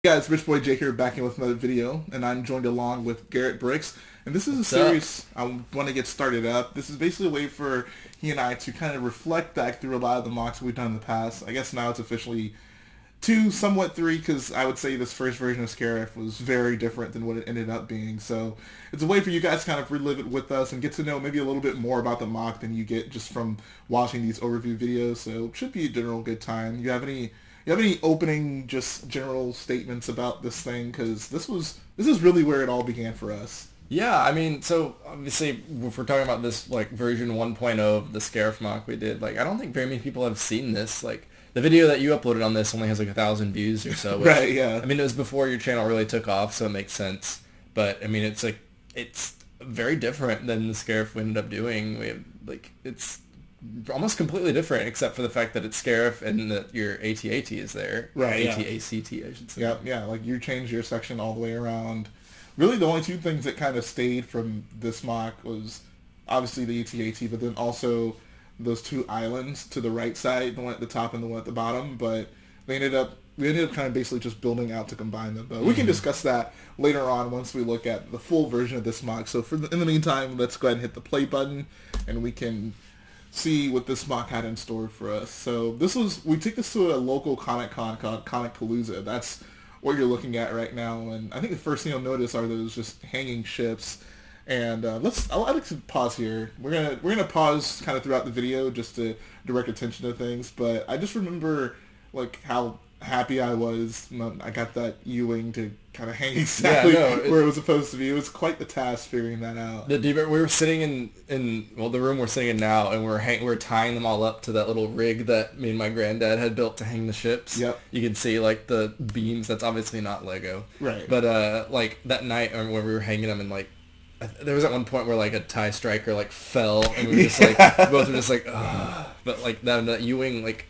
Yeah, it's RichboyJhae here back in with another video, and I'm joined along with GarrettBricks. And this is a What's up? series I want to get started up. This is basically a way for he and I to kind of reflect back through a lot of the mocks we've done in the past. I guess now it's officially two, somewhat three, because I would say this first version of Scarif was very different than what it ended up being. So it's a way for you guys to kind of relive it with us and get to know maybe a little bit more about the mock than you get just from watching these overview videos. So it should be a general good time. You have any opening, just general statements about this thing? Because this is really where it all began for us. Yeah, I mean, so obviously if we're talking about this like version 1.0 of the Scarif mock we did, like I don't think very many people have seen this. Like the video that you uploaded on this only has like 1,000 views or so. Which, Right, yeah. I mean, it was before your channel really took off, so it makes sense. But I mean, it's very different than the Scarif we ended up doing. We have it's almost completely different, except for the fact that it's Scarif and that your AT-AT is there. Right, yeah. AT-ACT, I should say. Yeah, yeah, like you changed your section all the way around. Really, the only two things that kind of stayed from this mock was obviously the AT-AT, but then also those two islands to the right side, the one at the top and the one at the bottom. But we ended up kind of basically just building out to combine them. But we can discuss that later on once we look at the full version of this mock. So in the meantime, let's go ahead and hit the play button, and we can see what this mock had in store for us. So we took this to a local Comic Con called Comic Palooza. That's what you're looking at right now, and I think the first thing you'll notice are those just hanging ships. And I'd like to pause here. We're gonna pause kind of throughout the video just to direct attention to things. But I just remember like how happy I was when I got that U-wing to kind of hang exactly where it was supposed to be. It was quite the task figuring that out. We were sitting in the room we're sitting in now, and we were tying them all up to that little rig that me and my granddad had built to hang the ships. Yep. You can see like the beams. That's obviously not Lego. Right. But like that night when we were hanging them, and like there was at one point where like a TIE striker like fell, and we were just like both were just like ugh. But like that U-wing, like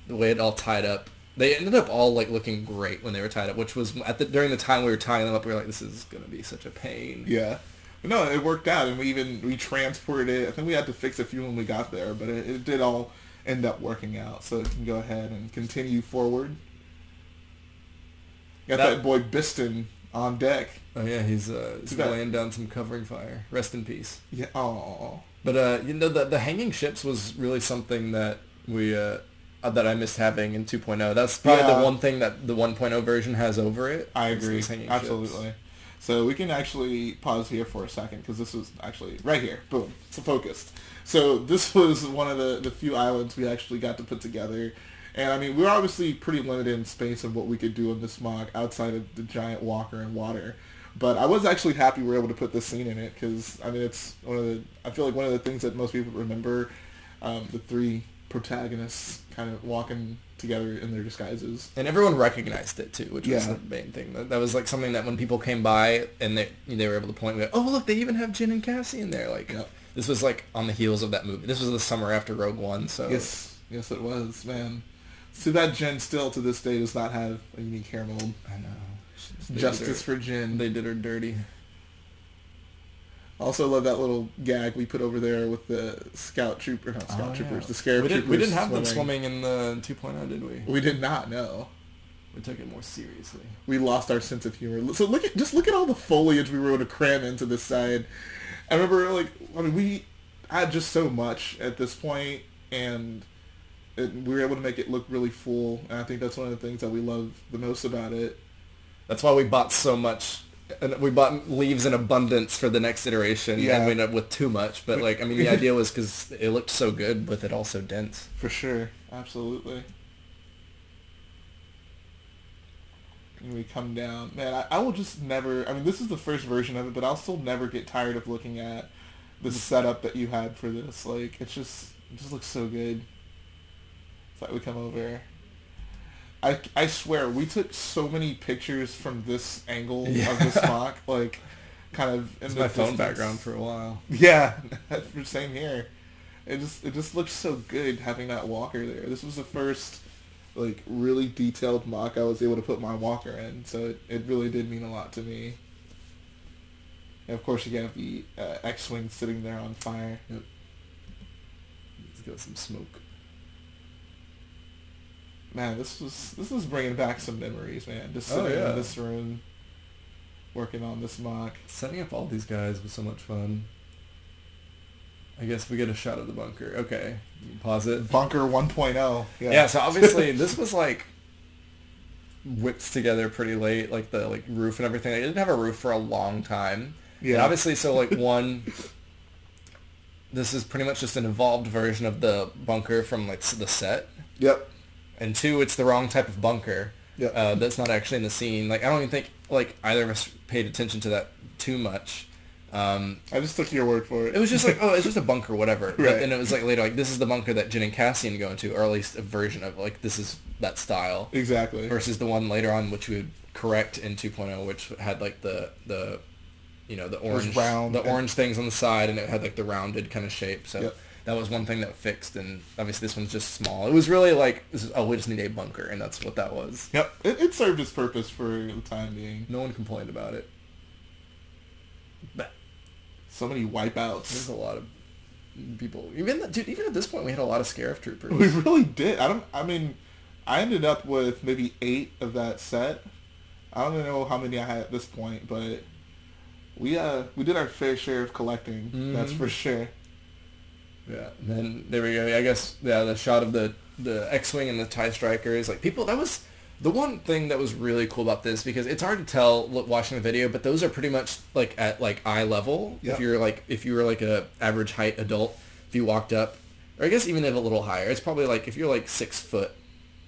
the way it all tied up. They ended up all like looking great when they were tied up, which was during the time we were tying them up. We were like, "This is gonna be such a pain." Yeah, but no, it worked out, and we transported it. I think we had to fix a few when we got there, but it did all end up working out. So you can go ahead and continue forward. Got that boy Biston on deck. Oh yeah, he's laying down some covering fire. Rest in peace. Yeah. Oh. But the hanging ships was really something that that I missed having in 2.0. That's probably the one thing that the 1.0 version has over it. I agree. Absolutely. Ships. So we can actually pause here for a second because this was actually right here. Boom. It's focused. So this was one of the few islands we actually got to put together. And I mean, we were obviously pretty limited in space of what we could do in this mock outside of the giant walker and water. But I was actually happy we were able to put this scene in it because, I mean, it's I feel like one of the things that most people remember, the three protagonists kind of walking together in their disguises. And everyone recognized it too, which was the main thing. That was like something that when people came by and they were able to point out, oh look, they even have Jin and Cassie in there. Like this was like on the heels of that movie. This was the summer after Rogue One, so yes it was, man. So that Jin still to this day does not have a unique hair mold. I know. Justice for Jin. They did her dirty. Also love that little gag we put over there with the troopers, the Scarif troopers. We didn't have them swimming in the 2.0, did we? We did not, no. We took it more seriously. We lost our sense of humor. So look at all the foliage we were able to cram into this side. I remember, we had just so much at this point, and we were able to make it look really full, and I think that's one of the things that we love the most about it. That's why we bought so much. And we bought leaves in abundance for the next iteration, and we ended up with too much. But I mean, the idea was because it looked so good with it all so dense. For sure, absolutely. And we come down, man. I will just never. I mean, this is the first version of it, but I'll still never get tired of looking at the setup that you had for this. Like, it just looks so good. It's like we come over. I swear, we took so many pictures from this angle of this mock, like, kind of in my phone background for a while. Yeah, same here. It just looks so good having that walker there. This was the first, like, really detailed mock I was able to put my walker in, so it really did mean a lot to me. And of course, you have the X-Wing sitting there on fire. Yep. Let's get some smoke. man, this was bringing back some memories, man. Just sitting in this room, working on this mock. Setting up all these guys was so much fun. I guess we get a shot of the bunker. Okay, pause it. Bunker 1.0. Yeah. So obviously this was like whipped together pretty late, like the roof and everything. It didn't have a roof for a long time. Yeah. And obviously, so like this is pretty much just an evolved version of the bunker from like the set. Yep. And 2, it's the wrong type of bunker. Yep. That's not actually in the scene. Like I don't even think like either of us paid attention to that too much. I just took your word for it. It was just like, oh, it's just a bunker, whatever. Right. But then it was like later, like this is the bunker that Jin and Cassian go into, or at least a version of like this is that style. Exactly. Versus the one later on, which we would correct in 2.0, which had like the orange things on the side, and it had like the rounded kind of shape. So that was one thing that fixed, and obviously this one's just small. It was really like, we just need a bunker, and that's what that was. Yep. It served its purpose for the time being. No one complained about it. But so many wipeouts. There's a lot of people. Even at this point, we had a lot of Scarif troopers. We really did. I ended up with maybe 8 of that set. I don't even know how many I had at this point, but we did our fair share of collecting. Mm-hmm. That's for sure. Yeah. And then there we go. I guess the shot of the X-wing and the TIE strikers. Like people, that was the one thing that was really cool about this, because it's hard to tell watching the video, but those are pretty much like at like eye level. Yep. If you were like a average height adult, if you walked up, or I guess even if a little higher, it's probably like if you're like 6 foot,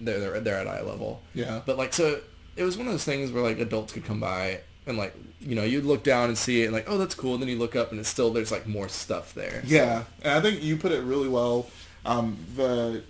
they're at eye level. Yeah. But like, so it was one of those things where like adults could come by and like, you'd look down and see it and like, oh, that's cool. And then you look up and it's still, there's like more stuff there. Yeah. So. And I think you put it really well. The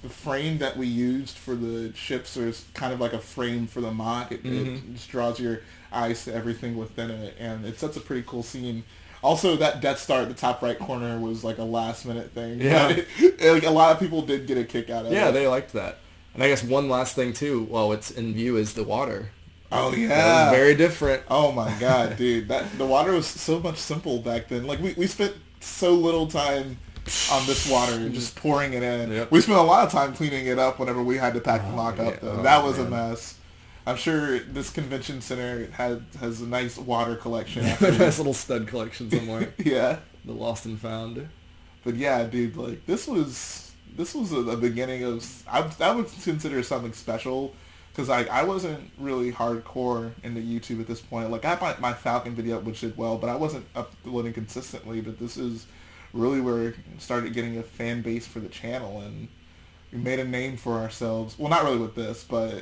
frame that we used for the ships is kind of like a frame for the MOC. It just draws your eyes to everything within it, and it sets a pretty cool scene. Also, that Death Star at the top right corner was like a last minute thing. Yeah. Like a lot of people did get a kick out of it. Yeah, they liked that. And I guess one last thing too, while it's in view, is the water. Oh yeah. That was very different. Oh my god, dude. The water was so much simple back then. Like we spent so little time on this water, just pouring it in. Yep. We spent a lot of time cleaning it up whenever we had to pack the MOC up, though. That was a mess. I'm sure this convention center has a nice water collection. A nice little stud collection somewhere. Yeah. The lost and found. But yeah, dude, like this was a beginning of, I would consider something special, because I wasn't really hardcore into YouTube at this point. Like I had my Falcon video up, which did well, but I wasn't uploading consistently. But this is really where we started getting a fan base for the channel, and we made a name for ourselves. Well, not really with this, but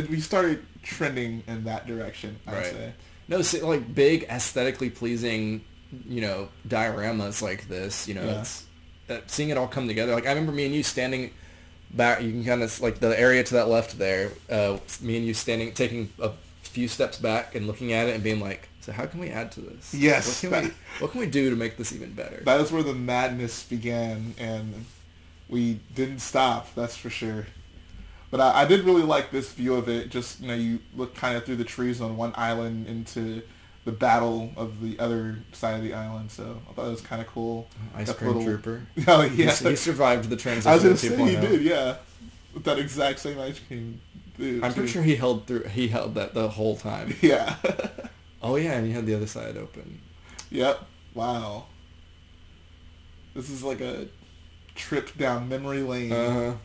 we started trending in that direction, I'd say. No, so, like big aesthetically pleasing, dioramas like this, it's seeing it all come together. Like I remember me and you standing back, you can kind of, like the area to that left there, me and you taking a few steps back and looking at it and being like, so how can we add to this? Yes. What can we do to make this even better? That is where the madness began, and we didn't stop, that's for sure. But I did really like this view of it. Just, you look kind of through the trees on one island into the battle of the other side of the island, so I thought it was kind of cool. Ice Cream Trooper. Oh, yeah. He survived the transition. I was going to say he did, yeah. With that exact same ice cream. Dude, I'm pretty sure he held that the whole time. Yeah. Oh yeah, and he had the other side open. Yep. Wow. This is like a trip down memory lane.